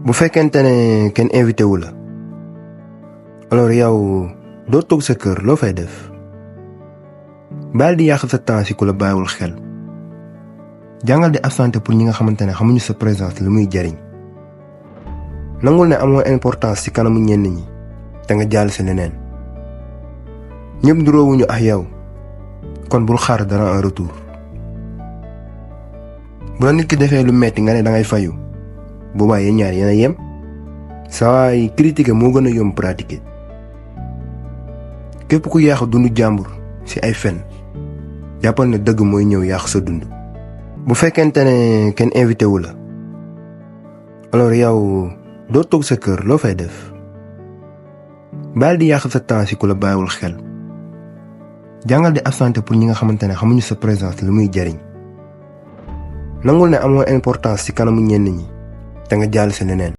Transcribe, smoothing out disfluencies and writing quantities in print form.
bu fekkente ne kenn invité wu la alors yow doo toog sa kër loo fay def baal di yàq sa temps si ku la bàyyiwul xel jàngal di absenté pour ñi nga xamante ne xamuñu sa présence lu muy jariñ nangul ne amoo importance ci kanamu ñenn ñi te nga jàll si leneen ñëpp duroowuñu ak yow kon bul xaar dara en retour bu la nit ki defee lu metti nga ne da ngay fayu boobaa yéen ñaar yéen a yem saa waay critiquer moo gën a yomb pratiquer képp ku yàq dundu jàmbur ci ay fen jàppal ne dëgg mooy ñëw yàq sa dund. bu fekkente ne kenn invité wu la alors yow doo toog sa kër loo fay def baal di yàq sa temps ci ku la bàyyiwul xel jàngal di absenté pour ñi nga xamante ne xamuñu sa présence lu muy jariñ nangul ne amoo importance ci kanamu ñenn ñi te nga jàll si leneen.